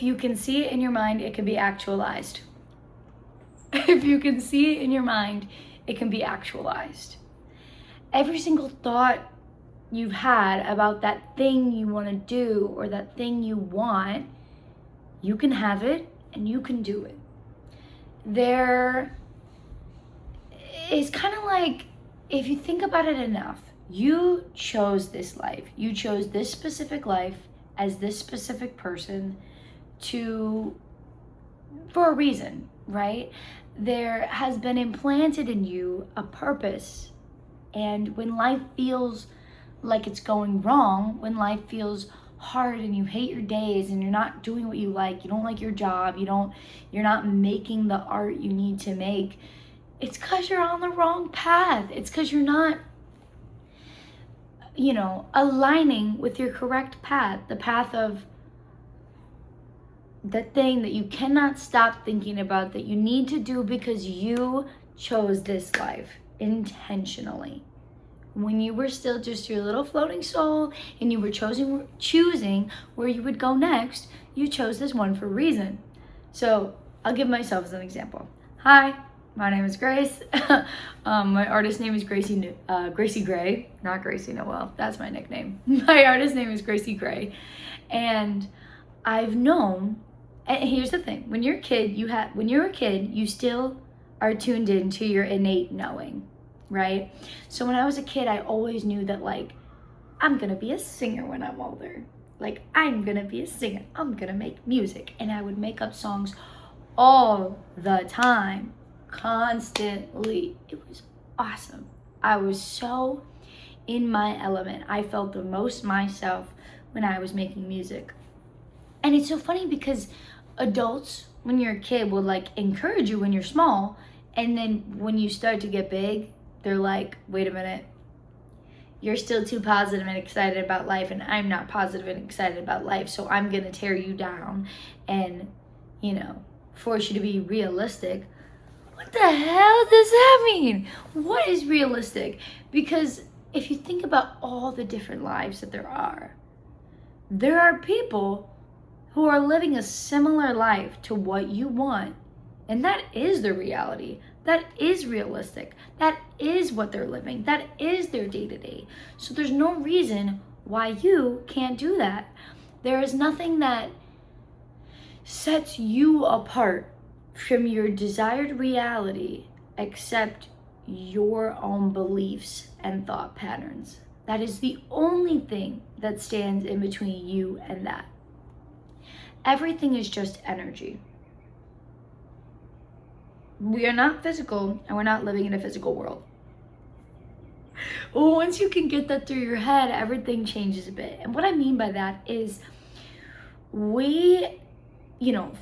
If you can see it in your mind, it can be actualized. If you can see it in your mind, it can be actualized. Every single thought you've had about that thing you want to do or that thing you want, you can have it and you can do it. There is kind of like, if you think about it enough, you chose this life. You chose this specific life as this specific person for a reason, right? There has been implanted in you a purpose. And when life feels like it's going wrong, when life feels hard and you hate your days and you're not doing what you like, you don't like your job, you're not making the art you need to make, it's because you're on the wrong path. It's because you're not, aligning with your correct path, the path of the thing that you cannot stop thinking about, that you need to do because you chose this life intentionally. When you were still just your little floating soul and you were choosing where you would go next, you chose this one for a reason. So I'll give myself as an example. Hi, my name is Grace. My artist name is Gracie Gray, not Gracie Noel. That's my nickname. My artist name is Gracie Gray. And I've known, and here's the thing, when you're a kid, you still are tuned into your innate knowing, right? So when I was a kid, I always knew that, like, I'm gonna be a singer when I'm older. Like, I'm gonna be a singer. I'm gonna make music. And I would make up songs all the time, constantly. It was awesome. I was so in my element. I felt the most myself when I was making music. And it's so funny because adults, when you're a kid, will like encourage you when you're small. And then when you start to get big, they're like, wait a minute, you're still too positive and excited about life, and I'm not positive and excited about life, so I'm gonna tear you down and, force you to be realistic. What the hell does that mean? What is realistic? Because if you think about all the different lives that there are people who are living a similar life to what you want, and that is the reality. That is realistic. That is what they're living. That is their day-to-day. So there's no reason why you can't do that. There is nothing that sets you apart from your desired reality except your own beliefs and thought patterns. That is the only thing that stands in between you and that. Everything is just energy. We are not physical, and we're not living in a physical world. Once you can get that through your head, everything changes a bit. And what I mean by that is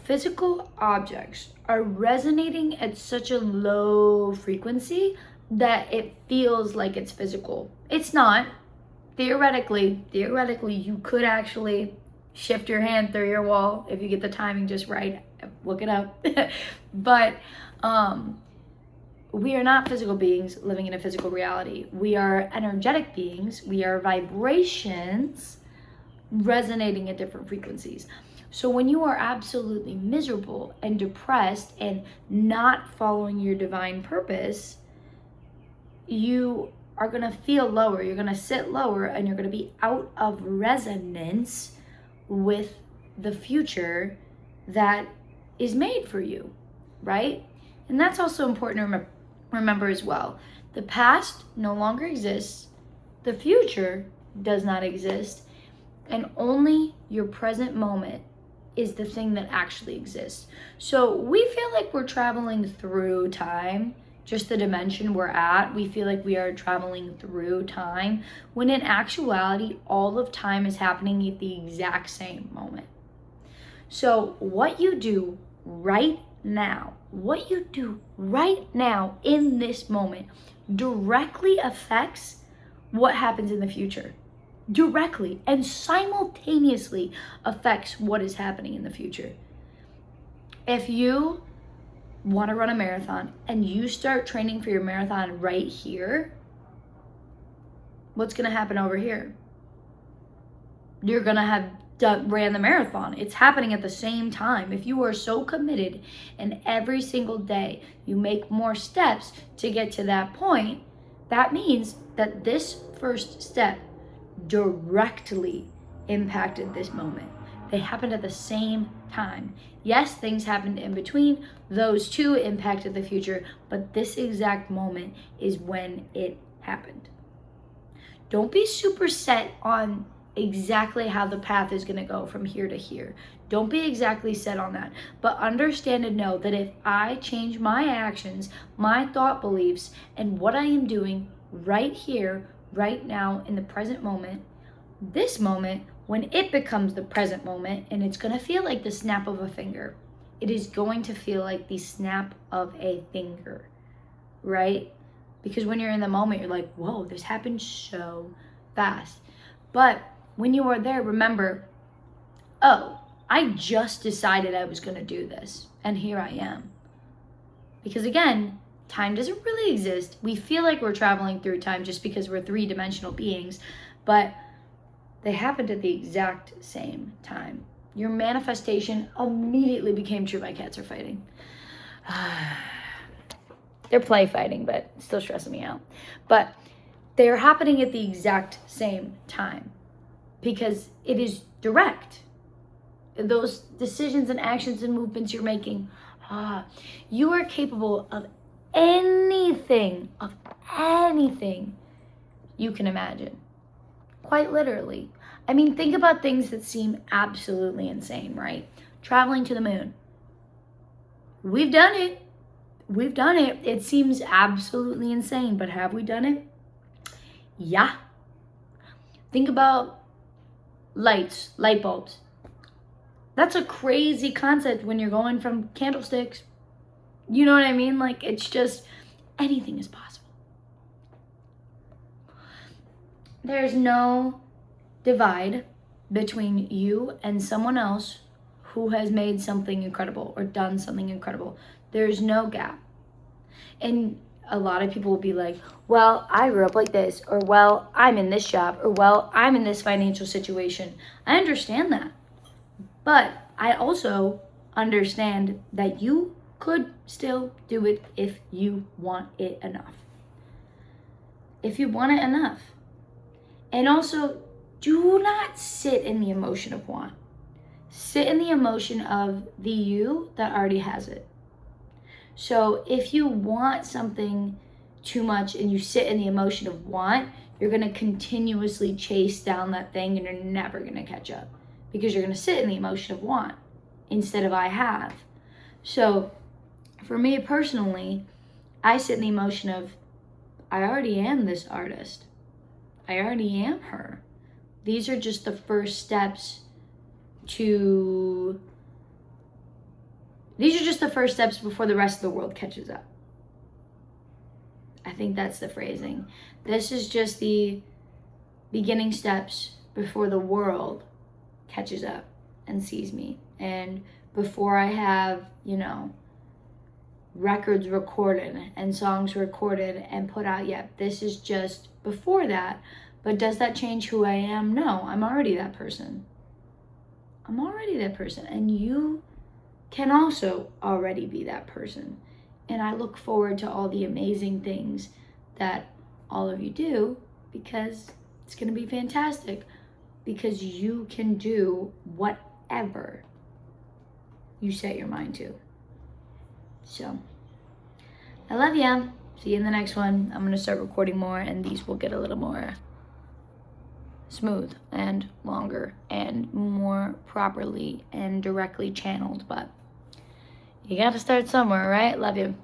physical objects are resonating at such a low frequency that it feels like it's physical. It's not. Theoretically, you could actually shift your hand through your wall if you get the timing just right. Look it up. But we are not physical beings living in a physical reality. We are energetic beings. We are vibrations resonating at different frequencies. So when you are absolutely miserable and depressed and not following your divine purpose, you are going to feel lower. You're going to sit lower, and you're going to be out of resonance with the future that is made for you, right? And that's also important to remember as well. The past no longer exists. The future does not exist. And only your present moment is the thing that actually exists. So we feel like we're traveling through time, just the dimension we're at. We feel like we are traveling through time, when in actuality, all of time is happening at the exact same moment. So what you do right now in this moment directly affects what happens in the future. Directly and simultaneously affects what is happening in the future. If you want to run a marathon and you start training for your marathon right here, what's going to happen over here? You're going to have ran the marathon. It's happening at the same time. If you are so committed and every single day you make more steps to get to that point, that means that this first step directly impacted this moment. They happened at the same time. Yes, things happened in between. Those two impacted the future, but this exact moment is when it happened. Don't be super set on exactly how the path is going to go from here to here. Don't be exactly set on that, but understand and know that if I change my actions, my thought beliefs, and what I am doing right here, right now, in the present moment, this moment, when it becomes the present moment, and it's going to feel like the snap of a finger, it is going to feel like the snap of a finger, right? Because when you're in the moment, you're like, whoa, this happened so fast. But when you are there, remember, oh, I just decided I was going to do this, and here I am. Because again, time doesn't really exist. We feel like we're traveling through time just because we're three-dimensional beings, but they happened at the exact same time. Your manifestation immediately became true. My cats are fighting. They're play fighting, but still stressing me out. But they're happening at the exact same time because it is direct. Those decisions and actions and movements you're making, you are capable of anything you can imagine. Quite literally. I mean, think about things that seem absolutely insane, right? Traveling to the moon. We've done it. It seems absolutely insane, but have we done it? Yeah. Think about light bulbs. That's a crazy concept when you're going from candlesticks. You know what I mean? Like, it's just, anything is possible. There's no divide between you and someone else who has made something incredible or done something incredible. There's no gap. And a lot of people will be like, well, I grew up like this, or well, I'm in this job, or well, I'm in this financial situation. I understand that. But I also understand that you could still do it if you want it enough. If you want it enough. And also, do not sit in the emotion of want. Sit in the emotion of the you that already has it. So if you want something too much and you sit in the emotion of want, you're going to continuously chase down that thing and you're never going to catch up because you're going to sit in the emotion of want instead of I have. So for me personally, I sit in the emotion of I already am this artist. I already am her. These are just the first steps before the rest of the world catches up. I think that's the phrasing. This is just the beginning steps before the world catches up and sees me. And before I have, records recorded and songs recorded and put out yet. This is just before that. But does that change who I am? No, I'm already that person. And you can also already be that person. And I look forward to all the amazing things that all of you do because it's going to be fantastic. Because you can do whatever you set your mind to. So, I love ya. See you in the next one. I'm going to start recording more and these will get a little more smooth and longer and more properly and directly channeled. But you got to start somewhere, right? Love you.